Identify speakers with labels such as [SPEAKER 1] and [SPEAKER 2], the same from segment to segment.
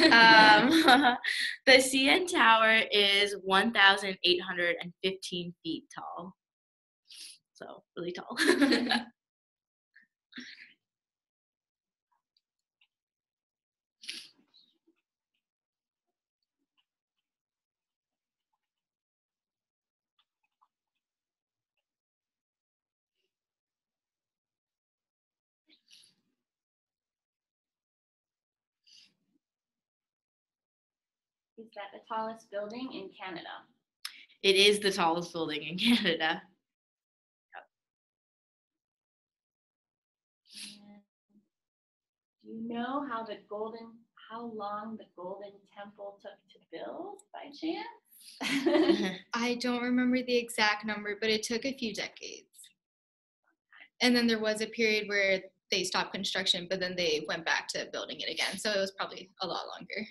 [SPEAKER 1] The CN Tower is 1,815 feet tall. So, really tall.
[SPEAKER 2] Is that the tallest building in Canada?
[SPEAKER 1] It is the tallest building in Canada.
[SPEAKER 2] And do you know how long the Golden Temple took to build by chance?
[SPEAKER 3] I don't remember the exact number, but it took a few decades. And then there was a period where they stopped construction, but then they went back to building it again. So it was probably a lot longer.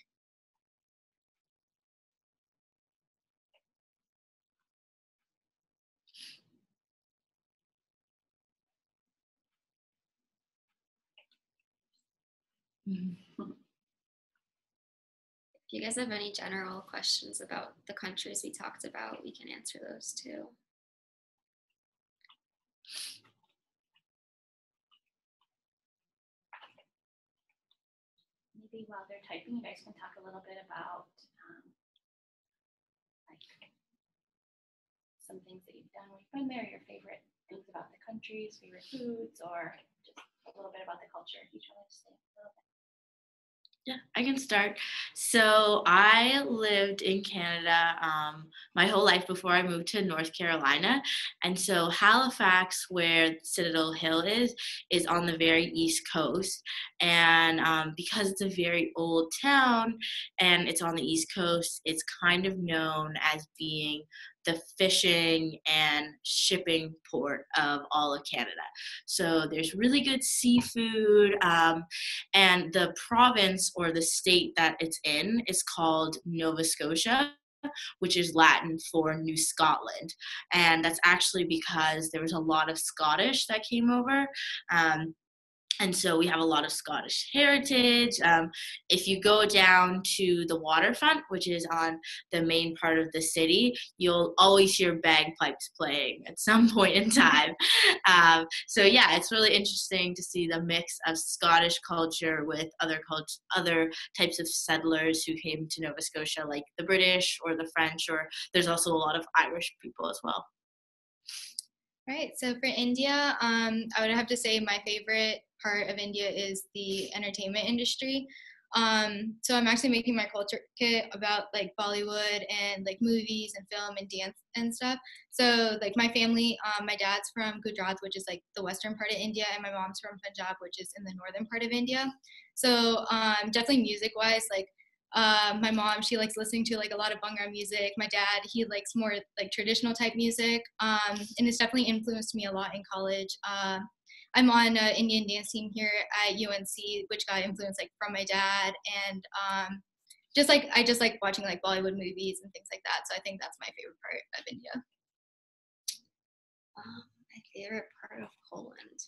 [SPEAKER 4] If you guys have any general questions about the countries we talked about, we can answer those too.
[SPEAKER 2] Maybe while they're typing, you guys can talk a little bit about like some things that you've done when you've been there, your favorite things about the countries, favorite foods, or just a little bit about the culture. Each one just say a little bit.
[SPEAKER 1] Yeah, I can start. So I lived in Canada my whole life before I moved to North Carolina. And so Halifax, where Citadel Hill is on the very east coast. And because it's a very old town and it's on the east coast, it's kind of known as being the fishing and shipping port of all of Canada. So there's really good seafood, and the province or the state that it's in is called Nova Scotia, which is Latin for New Scotland. And that's actually because there was a lot of Scottish that came over. And so we have a lot of Scottish heritage. If you go down to the waterfront, which is on the main part of the city, you'll always hear bagpipes playing at some point in time. So yeah, it's really interesting to see the mix of Scottish culture with other types of settlers who came to Nova Scotia, like the British or the French, or there's also a lot of Irish people as well.
[SPEAKER 3] Right. So for India, I would have to say my favorite part of India is the entertainment industry. So I'm actually making my culture kit about like Bollywood and like movies and film and dance and stuff. So like my family, my dad's from Gujarat, which is like the western part of India, and my mom's from Punjab, which is in the northern part of India. So definitely music wise, like my mom, she likes listening to like a lot of Bhangra music. My dad, he likes more like traditional type music, and it's definitely influenced me a lot in college. I'm on an Indian dance team here at UNC, which got influence like from my dad, and I just like watching like Bollywood movies and things like that. So I think that's my favorite part of India.
[SPEAKER 4] My favorite part of Poland.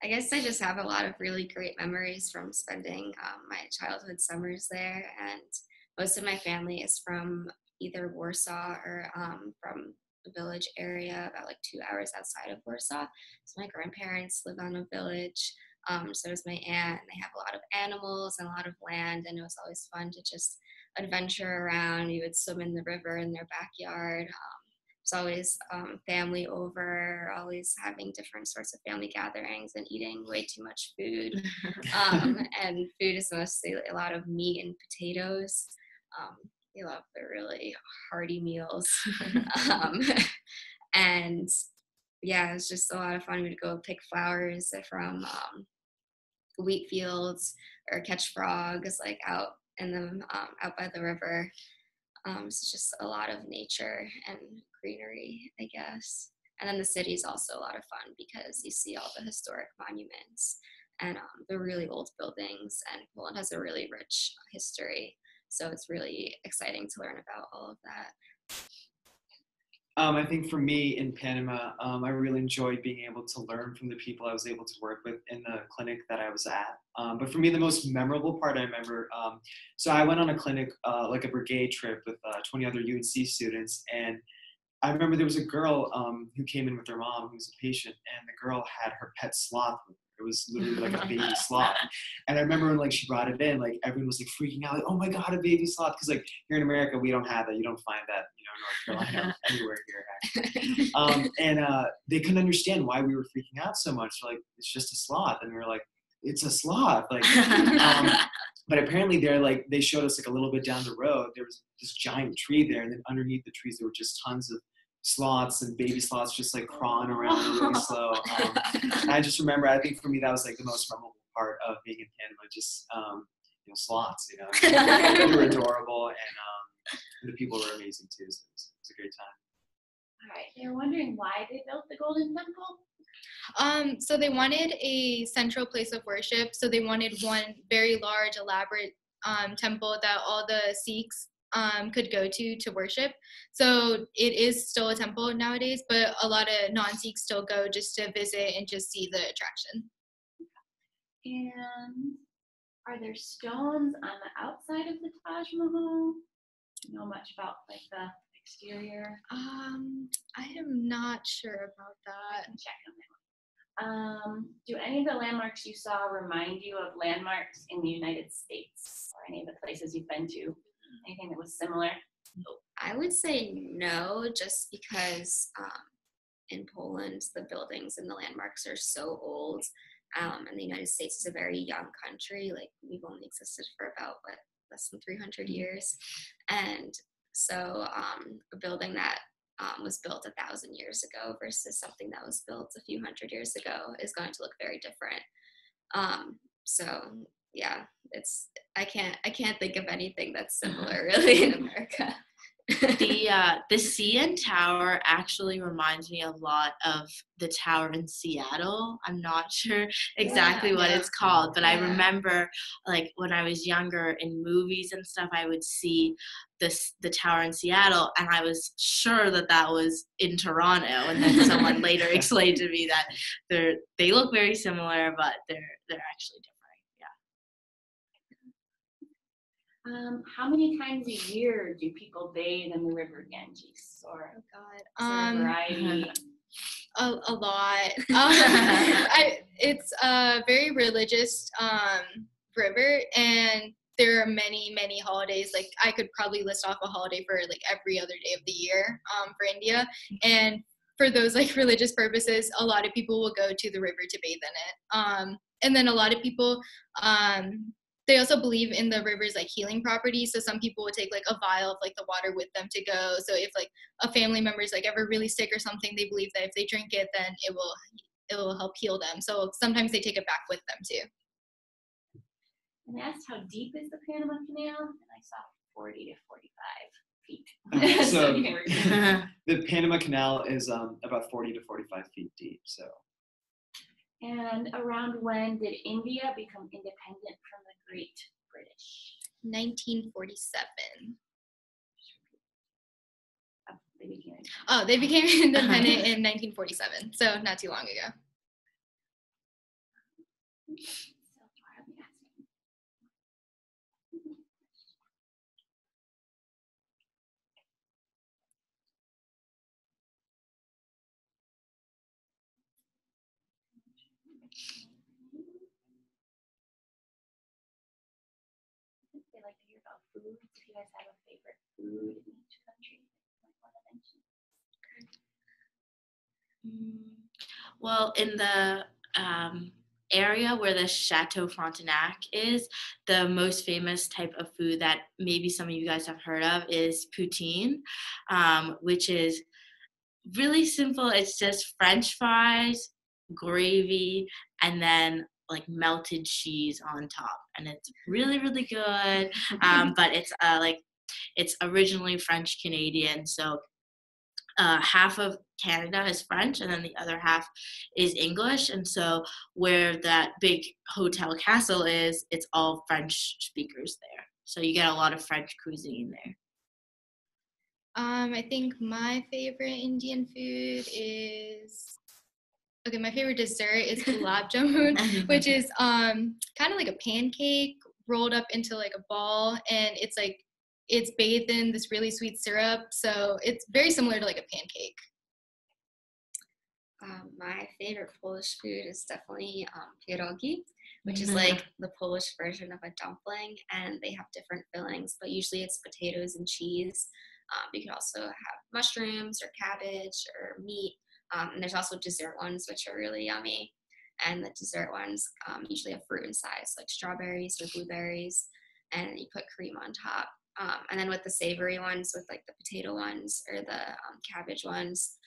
[SPEAKER 4] I guess I just have a lot of really great memories from spending my childhood summers there, and most of my family is from either Warsaw or from the village area about like 2 hours outside of Warsaw. So my grandparents live on a village, so does my aunt, and they have a lot of animals and a lot of land, and it was always fun to just adventure around. You would swim in the river in their backyard. It's always family over, always having different sorts of family gatherings and eating way too much food. And food is mostly a lot of meat and potatoes. They love the really hearty meals. And yeah, it was just a lot of fun. We'd go pick flowers from wheat fields or catch frogs like out in the out by the river. It's just a lot of nature and greenery, I guess. And then the city is also a lot of fun because you see all the historic monuments and the really old buildings. And Poland has a really rich history, so it's really exciting to learn about all of that.
[SPEAKER 5] I think for me in Panama, I really enjoyed being able to learn from the people I was able to work with in the clinic that I was at. But for me, the most memorable part I remember, so I went on a clinic, like a brigade trip with 20 other UNC students. And I remember there was a girl who came in with her mom who was a patient, and the girl had her pet sloth with her. It was literally like a baby sloth. And I remember when like she brought it in, like everyone was like freaking out, like, oh my God, a baby sloth. Because like here in America, we don't have that. You don't find that, North Carolina, anywhere here actually. And they couldn't understand why we were freaking out so much. Like, it's just a sloth. And we were like, it's a sloth. Like, but apparently they showed us like a little bit down the road, there was this giant tree there. And then underneath the trees, there were just tons of sloths and baby sloths just like crawling around really slow. I just remember, I think for me, that was like the most memorable part of being in Panama, just, sloths, they were adorable, and the people were amazing too, so it was a great time.
[SPEAKER 2] All right, they're wondering why they built the Golden Temple.
[SPEAKER 3] So they wanted a central place of worship. So they wanted one very large, elaborate temple that all the Sikhs could go to worship. So it is still a temple nowadays, but a lot of non-Sikhs still go just to visit and just see the attraction.
[SPEAKER 2] And are there stones on the outside of the Taj Mahal? Do you know much about like the exterior?
[SPEAKER 3] I am not sure about
[SPEAKER 2] I
[SPEAKER 3] that.
[SPEAKER 2] can check on that one. Do any of the landmarks you saw remind you of landmarks in the United States or any of the places you've been to? Anything that was similar?
[SPEAKER 4] I would say no, just because in Poland, the buildings and the landmarks are so old, and the United States is a very young country. Like, we've only existed for about, less than 300 years. And so a building that was built 1,000 years ago versus something that was built a few hundred years ago is going to look very different. So yeah, I can't think of anything that's similar really in America.
[SPEAKER 1] The CN Tower actually reminds me a lot of the tower in Seattle. I'm not sure exactly what it's called, but I remember like when I was younger in movies and stuff, I would see the tower in Seattle, and I was sure that was in Toronto. And then someone later explained to me that they look very similar, but they're actually different.
[SPEAKER 2] How many times a year do people bathe in the river Ganges? Or
[SPEAKER 3] Oh God.
[SPEAKER 2] is there a variety?
[SPEAKER 3] A lot. It's a very religious river, and there are many holidays. Like, I could probably list off a holiday for like every other day of the year for India. And for those like religious purposes, a lot of people will go to the river to bathe in it. And then a lot of people they also believe in the river's like healing properties. So some people would take like a vial of like the water with them to go. So if like a family member is like ever really sick or something, they believe that if they drink it, then it will help heal them. So sometimes they take it back with them too.
[SPEAKER 2] And they asked how deep is the Panama Canal, and I saw 40 to 45 feet.
[SPEAKER 5] So
[SPEAKER 2] you were
[SPEAKER 5] the Panama Canal is about 40 to 45 feet deep. So.
[SPEAKER 2] And around when did India become independent from the Great British?
[SPEAKER 3] 1947.
[SPEAKER 2] They became
[SPEAKER 3] They became independent in 1947, so not too long ago.
[SPEAKER 2] They like to hear about foods. If you guys have a favorite food in each country, you might want to mention.
[SPEAKER 1] Well, in the area where the Chateau Frontenac is, the most famous type of food that maybe some of you guys have heard of is poutine, which is really simple. It's just French fries, gravy, and then like melted cheese on top, and it's really good. But it's originally French Canadian, so half of Canada is French, and then the other half is English. And so where that big hotel castle is, it's all French speakers there. So you get a lot of French cuisine there.
[SPEAKER 3] I think my favorite Indian food is my favorite dessert is gulab jamun, which is kind of like a pancake rolled up into like a ball, and it's bathed in this really sweet syrup, so it's very similar to like a pancake.
[SPEAKER 4] My favorite Polish food is definitely pierogi, which is like the Polish version of a dumpling, and they have different fillings, but usually it's potatoes and cheese. You can also have mushrooms or cabbage or meat, and there's also dessert ones, which are really yummy. And the dessert ones usually have fruit inside, so like strawberries or blueberries, and you put cream on top. And then with the savory ones, with like the potato ones or the cabbage ones,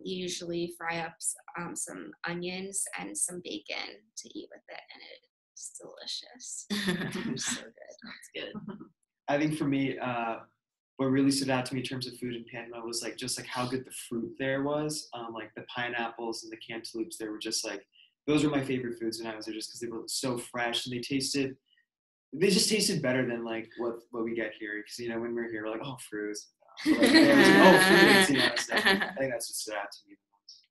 [SPEAKER 4] you usually fry up some onions and some bacon to eat with it, and it's delicious. It's so good.
[SPEAKER 1] That's good.
[SPEAKER 5] I think for me, what really stood out to me in terms of food in Panama was like just like how good the fruit there was. Like the pineapples and the cantaloupes there were just like, those were my favorite foods when I was there, just because they were so fresh and they just tasted better than like what we get here. Because when we're here, we're like, oh, fruits. Like, fruits, so I think that's what stood out to me the most.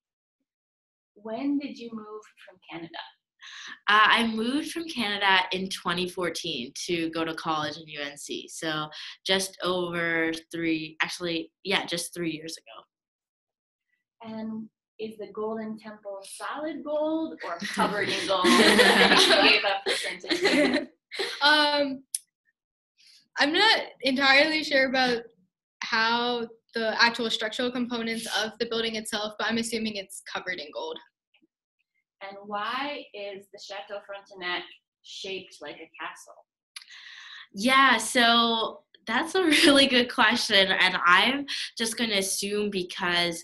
[SPEAKER 2] When did you move from Canada?
[SPEAKER 1] I moved from Canada in 2014 to go to college in UNC. So just 3 years ago.
[SPEAKER 2] And is the Golden Temple solid gold or covered in gold? You gave up percentage.
[SPEAKER 3] I'm not entirely sure about how the actual structural components of the building itself, but I'm assuming it's covered in gold.
[SPEAKER 2] And why is the Chateau Frontenac shaped like a castle?
[SPEAKER 1] Yeah, so that's a really good question. And I'm just going to assume because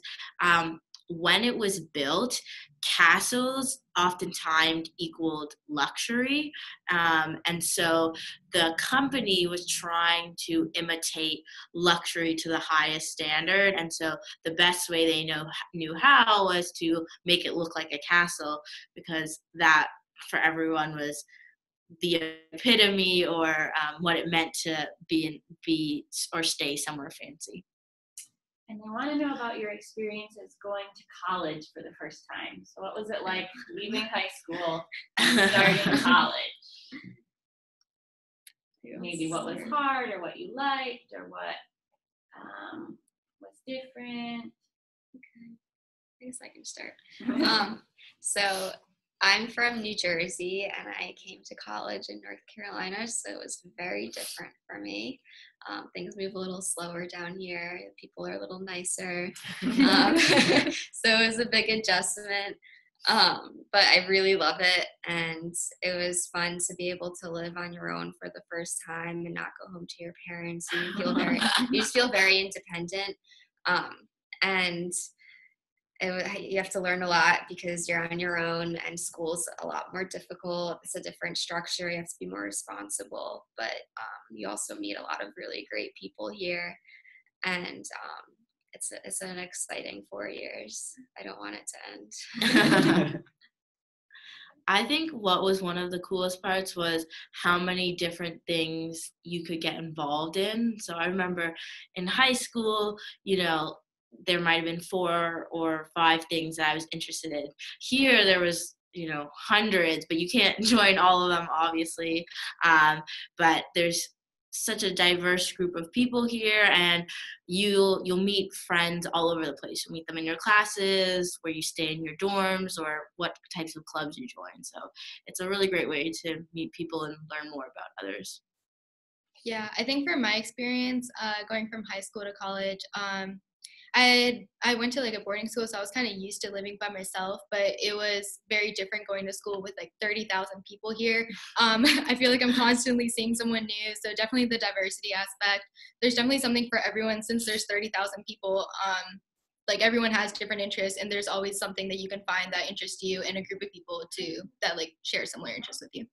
[SPEAKER 1] when it was built, castles oftentimes equaled luxury. And so the company was trying to imitate luxury to the highest standard. And so the best way they knew how was to make it look like a castle, because that for everyone was the epitome or what it meant to be or stay somewhere fancy.
[SPEAKER 2] And I want to know about your experiences going to college for the first time. So what was it like leaving high school and starting college? Maybe what was hard or what you liked or what was different.
[SPEAKER 4] Okay, I guess I can start. So I'm from New Jersey, and I came to college in North Carolina, so it was very different for me. Things move a little slower down here. People are a little nicer. So it was a big adjustment, but I really love it, and it was fun to be able to live on your own for the first time and not go home to your parents. You just feel very independent, and you have to learn a lot because you're on your own, and school's a lot more difficult. It's a different structure. You have to be more responsible, but you also meet a lot of really great people here, and it's an exciting 4 years. I don't want it to end.
[SPEAKER 1] I think what was one of the coolest parts was how many different things you could get involved in. So I remember in high school, there might have been 4 or 5 things that I was interested in. Here, there was, hundreds, but you can't join all of them, obviously. But there's such a diverse group of people here, and you'll meet friends all over the place. You'll meet them in your classes, where you stay in your dorms, or what types of clubs you join. So it's a really great way to meet people and learn more about others.
[SPEAKER 3] Yeah, I think for my experience, going from high school to college, I went to like a boarding school, so I was kind of used to living by myself, but it was very different going to school with like 30,000 people here. I feel like I'm constantly seeing someone new, so definitely the diversity aspect. There's definitely something for everyone since there's 30,000 people. Like everyone has different interests, and there's always something that you can find that interests you in a group of people too that like share similar interests with you.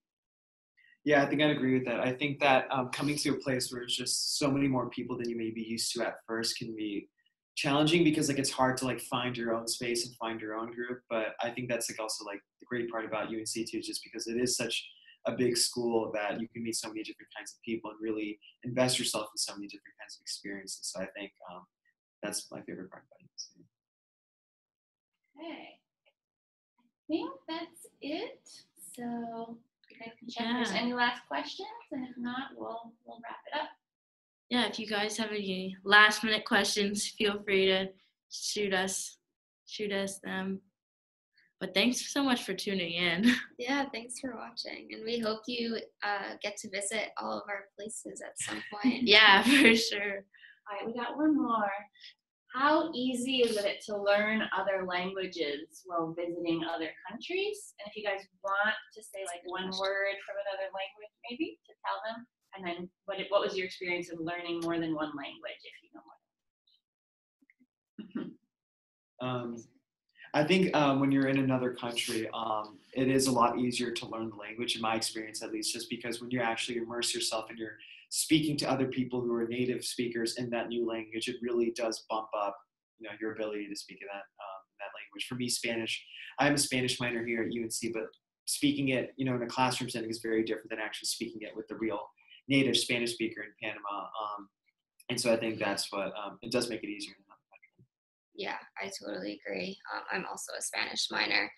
[SPEAKER 5] Yeah, I think I'd agree with that. I think that coming to a place where it's just so many more people than you may be used to at first can be challenging, because like it's hard to like find your own space and find your own group. But I think that's like also like the great part about UNC too, just because it is such a big school that you can meet so many different kinds of people and really invest yourself in so many different kinds of experiences. So I think that's my favorite part about it.
[SPEAKER 2] Okay. I think that's it. So you guys can check if there's any last questions, and if not, we'll wrap it up.
[SPEAKER 1] Yeah, if you guys have any last minute questions, feel free to shoot us them. But thanks so much for tuning in.
[SPEAKER 4] Yeah, thanks for watching. And we hope you get to visit all of our places at some point.
[SPEAKER 1] Yeah, for sure.
[SPEAKER 2] All right, we got one more. How easy is it to learn other languages while visiting other countries? And if you guys want to say like one word from another language, maybe to tell them, and then what was your experience of learning more than one language, if you know more?
[SPEAKER 5] I think when you're in another country, it is a lot easier to learn the language, in my experience at least, just because when you actually immerse yourself and you're speaking to other people who are native speakers in that new language, it really does bump up, your ability to speak in that language. For me, Spanish, I'm a Spanish minor here at UNC, but speaking it, in a classroom setting is very different than actually speaking it with the real native Spanish speaker in Panama. And so I think that's what, it does make it easier.
[SPEAKER 4] Yeah, I totally agree. I'm also a Spanish minor,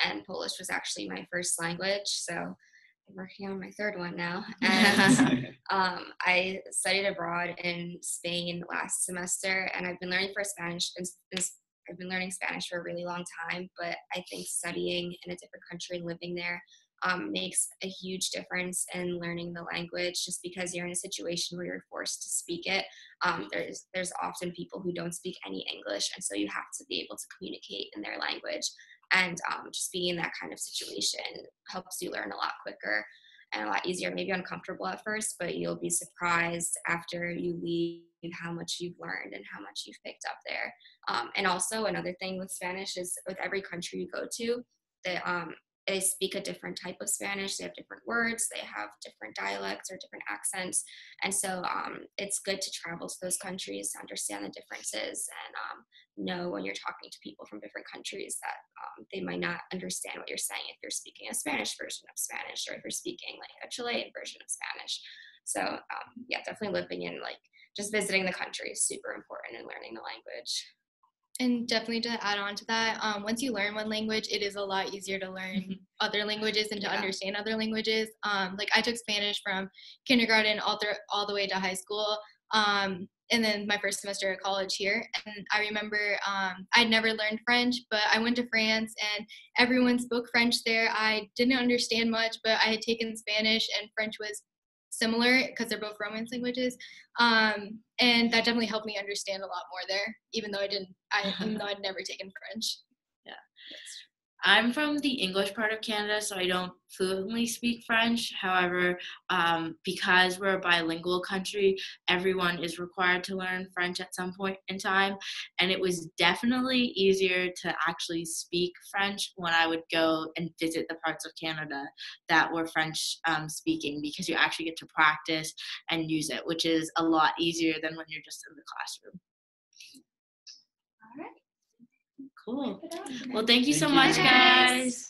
[SPEAKER 4] and Polish was actually my first language, so I'm working on my third one now. And I studied abroad in Spain last semester, and I've been learning Spanish for a really long time, but I think studying in a different country and living there makes a huge difference in learning the language, just because you're in a situation where you're forced to speak it. There's often people who don't speak any English, and so you have to be able to communicate in their language. And just being in that kind of situation helps you learn a lot quicker and a lot easier. Maybe uncomfortable at first, but you'll be surprised after you leave how much you've learned and how much you've picked up there. And also another thing with Spanish is with every country you go to, they speak a different type of Spanish. They have different words, they have different dialects or different accents. And so it's good to travel to those countries to understand the differences and know when you're talking to people from different countries that they might not understand what you're saying if you're speaking a Spanish version of Spanish, or if you're speaking like a Chilean version of Spanish. So yeah, definitely living in just visiting the country is super important in learning the language.
[SPEAKER 3] And definitely to add on to that, once you learn one language, it is a lot easier to learn other languages and to understand other languages. I took Spanish from kindergarten all the way to high school, and then my first semester at college here. And I remember I'd never learned French, but I went to France and everyone spoke French there. I didn't understand much, but I had taken Spanish, and French was similar because they're both Romance languages, and that definitely helped me understand a lot more there, even though I'd never taken French.
[SPEAKER 1] Yeah, I'm from the English part of Canada, so I don't fluently speak French. However, because we're a bilingual country, everyone is required to learn French at some point in time. And it was definitely easier to actually speak French when I would go and visit the parts of Canada that were French speaking, because you actually get to practice and use it, which is a lot easier than when you're just in the classroom.
[SPEAKER 2] All right.
[SPEAKER 1] Cool.
[SPEAKER 2] Wrap it up.
[SPEAKER 1] Well, thank you so
[SPEAKER 5] Thank you.
[SPEAKER 1] much, guys.